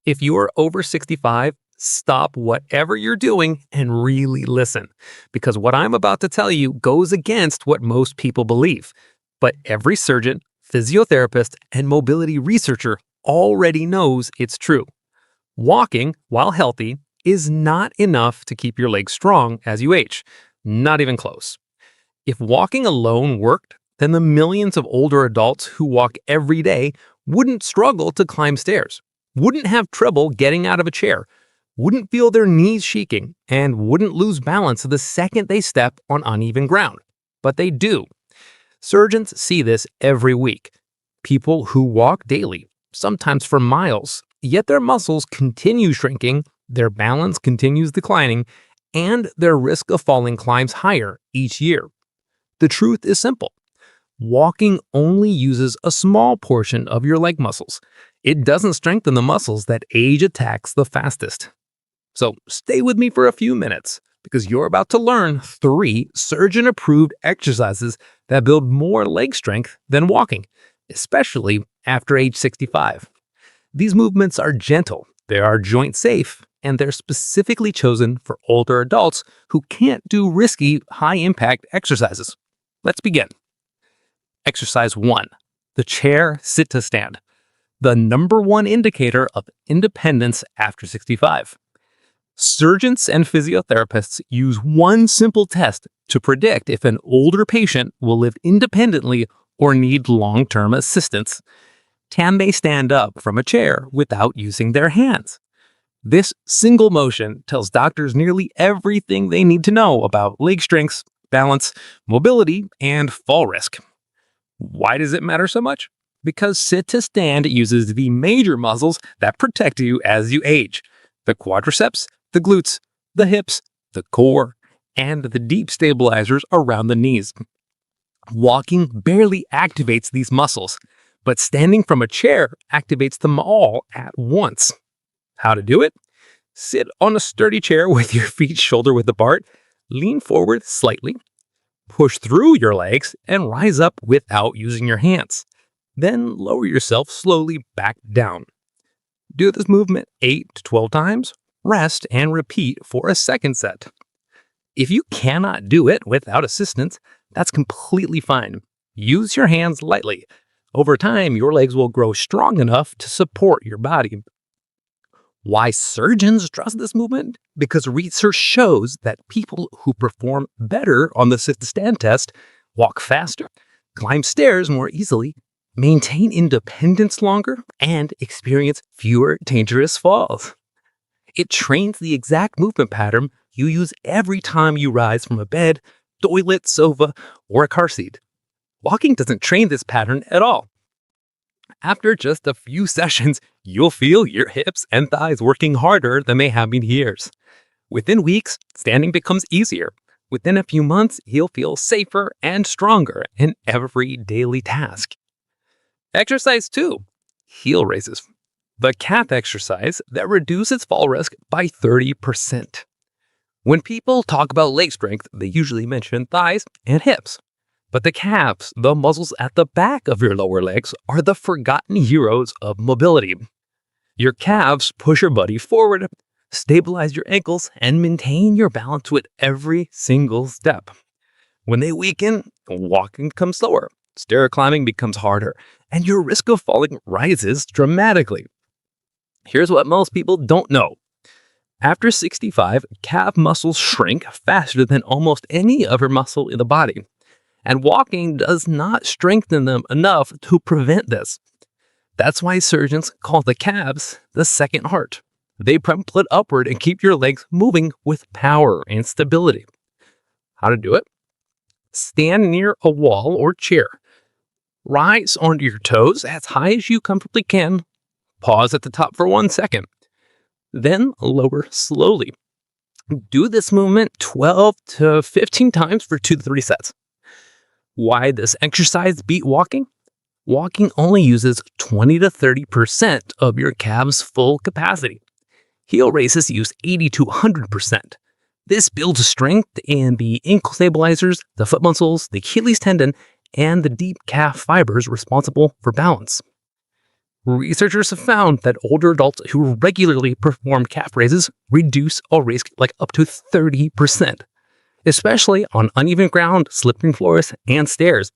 If you are over 65, stop whatever you're doing and really listen, because what I'm about to tell you goes against what most people believe. But every surgeon, physiotherapist, and mobility researcher already knows it's true. Walking, while healthy, is not enough to keep your legs strong as you age. Not even close. If walking alone worked, then the millions of older adults who walk every day wouldn't struggle to climb stairs, wouldn't have trouble getting out of a chair, wouldn't feel their knees shaking, and wouldn't lose balance the second they step on uneven ground. But they do. Surgeons see this every week. People who walk daily, sometimes for miles, yet their muscles continue shrinking, their balance continues declining, and their risk of falling climbs higher each year. The truth is simple. Walking only uses a small portion of your leg muscles. It doesn't strengthen the muscles that age attacks the fastest. So stay with me for a few minutes, because you're about to learn 3 surgeon-approved exercises that build more leg strength than walking, especially after age 65. These movements are gentle, they are joint safe, and they're specifically chosen for older adults who can't do risky, high-impact exercises. Let's begin. Exercise 1. The chair sit to stand. The #1 indicator of independence after 65. Surgeons and physiotherapists use one simple test to predict if an older patient will live independently or need long-term assistance. Can they stand up from a chair without using their hands? This single motion tells doctors nearly everything they need to know about leg strength, balance, mobility, and fall risk. Why does it matter so much? Because sit to stand uses the major muscles that protect you as you age: the quadriceps, the glutes, the hips, the core, and the deep stabilizers around the knees. Walking barely activates these muscles, but standing from a chair activates them all at once. How to do it? Sit on a sturdy chair with your feet shoulder width apart, lean forward slightly, push through your legs, and rise up without using your hands. Then lower yourself slowly back down. Do this movement 8 to 12 times, rest, and repeat for a second set. If you cannot do it without assistance, that's completely fine. Use your hands lightly. Over time, your legs will grow strong enough to support your body. Why surgeons trust this movement? Because research shows that people who perform better on the sit-to-stand test walk faster, climb stairs more easily, maintain independence longer, and experience fewer dangerous falls. It trains the exact movement pattern you use every time you rise from a bed, toilet, sofa, or a car seat. Walking doesn't train this pattern at all. After just a few sessions, you'll feel your hips and thighs working harder than they have in years. Within weeks, standing becomes easier. Within a few months, you'll feel safer and stronger in every daily task. Exercise 2. Heel raises. The calf exercise that reduces fall risk by 30%. When people talk about leg strength, they usually mention thighs and hips. But the calves, the muscles at the back of your lower legs, are the forgotten heroes of mobility. Your calves push your body forward, stabilize your ankles, and maintain your balance with every single step. When they weaken, walking becomes slower, stair climbing becomes harder, and your risk of falling rises dramatically. Here's what most people don't know. After 65, calf muscles shrink faster than almost any other muscle in the body. And walking does not strengthen them enough to prevent this. That's why surgeons call the calves the second heart. They pump blood upward and keep your legs moving with power and stability. How to do it? Stand near a wall or chair. Rise onto your toes as high as you comfortably can. Pause at the top for 1 second. Then lower slowly. Do this movement 12 to 15 times for 2 to 3 sets. Why this exercise beat walking? Walking only uses 20 to 30% of your calves' full capacity. Heel raises use 80 to 100%. This builds strength in the ankle stabilizers, the foot muscles, the Achilles tendon, and the deep calf fibers responsible for balance. Researchers have found that older adults who regularly perform calf raises reduce a risk like up to 30%, especially on uneven ground, slipping floors, and stairs.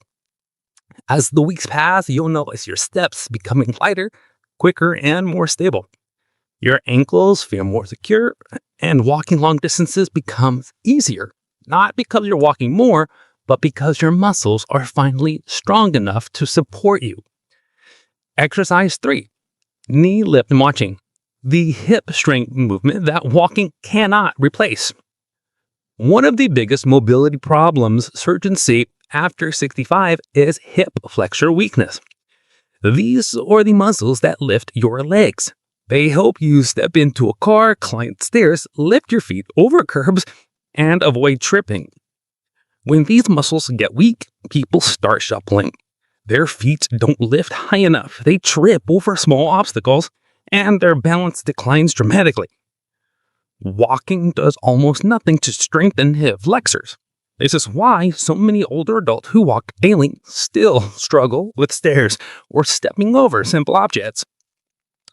As the weeks pass, you'll notice your steps becoming lighter, quicker, and more stable. Your ankles feel more secure, and walking long distances becomes easier, not because you're walking more, but because your muscles are finally strong enough to support you. Exercise 3. Knee lift watching. The hip strength movement that walking cannot replace. One of the biggest mobility problems surgeons see after 65 is hip flexor weakness. These are the muscles that lift your legs. They help you step into a car, climb stairs, lift your feet over curbs, and avoid tripping. When these muscles get weak, people start shuffling. Their feet don't lift high enough, they trip over small obstacles, and their balance declines dramatically. Walking does almost nothing to strengthen hip flexors. This is why so many older adults who walk daily still struggle with stairs or stepping over simple objects.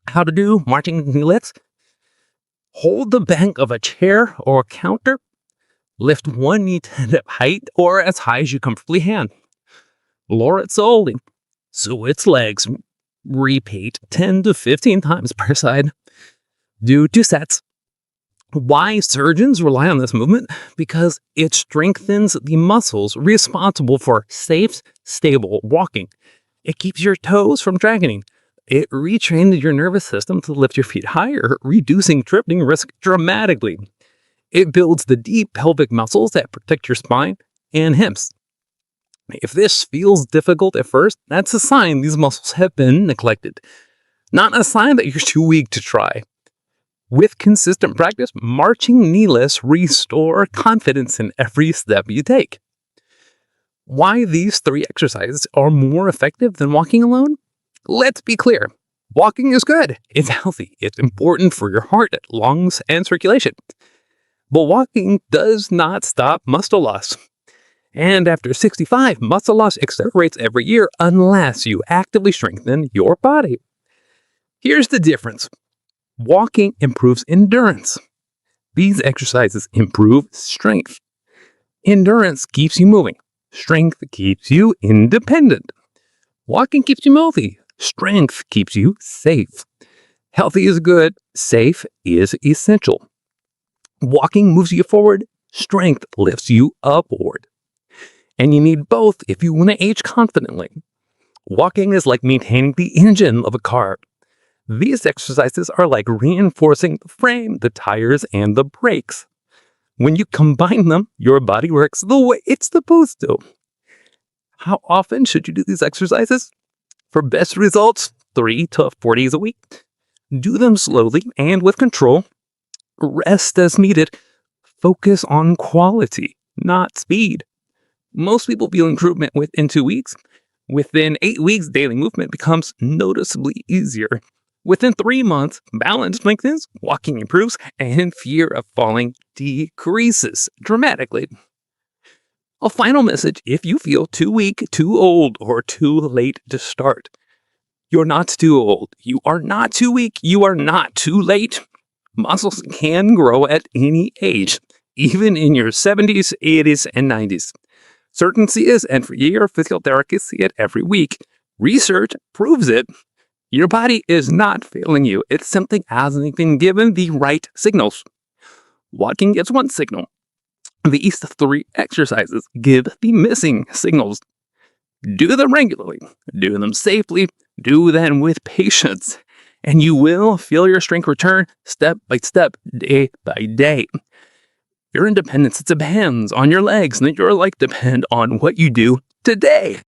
How to do marching knee lifts? Hold the back of a chair or counter. Lift one knee to hip height or as high as you comfortably can. Lower it slowly, so its legs repeat 10 to 15 times per side. Do 2 sets. Why surgeons rely on this movement? Because it strengthens the muscles responsible for safe, stable walking. It keeps your toes from dragging. It retrains your nervous system to lift your feet higher, reducing tripping risk dramatically. It builds the deep pelvic muscles that protect your spine and hips. If this feels difficult at first, that's a sign these muscles have been neglected, not a sign that you're too weak to try. With consistent practice, marching knee lifts restore confidence in every step you take. Why these 3 exercises are more effective than walking alone? Let's be clear. Walking is good. It's healthy. It's important for your heart, lungs, and circulation. But walking does not stop muscle loss. And after 65, muscle loss accelerates every year unless you actively strengthen your body. Here's the difference. Walking improves endurance. These exercises improve strength. Endurance keeps you moving. Strength keeps you independent. Walking keeps you healthy. Strength keeps you safe. Healthy is good. Safe is essential. Walking moves you forward. Strength lifts you upward. And you need both if you want to age confidently. Walking is like maintaining the engine of a car. These exercises are like reinforcing the frame, the tires, and the brakes. When you combine them, your body works the way it's supposed to. How often should you do these exercises? For best results, 3 to 4 days a week. Do them slowly and with control. Rest as needed. Focus on quality, not speed. Most people feel improvement within 2 weeks. Within 8 weeks, daily movement becomes noticeably easier. Within 3 months, balance strengthens, walking improves, and fear of falling decreases dramatically. A final message: if you feel too weak, too old, or too late to start, you're not too old, you are not too weak, you are not too late. Muscles can grow at any age, even in your 70s, 80s, and 90s. Surgeons see it, and for years, physiotherapists see it every week. Research proves it. Your body is not failing you. It simply hasn't been given the right signals. Walking gets one signal. These 3 exercises give the missing signals. Do them regularly. Do them safely. Do them with patience. And you will feel your strength return step by step, day by day. Your independence depends on your legs, and your life depends on what you do today.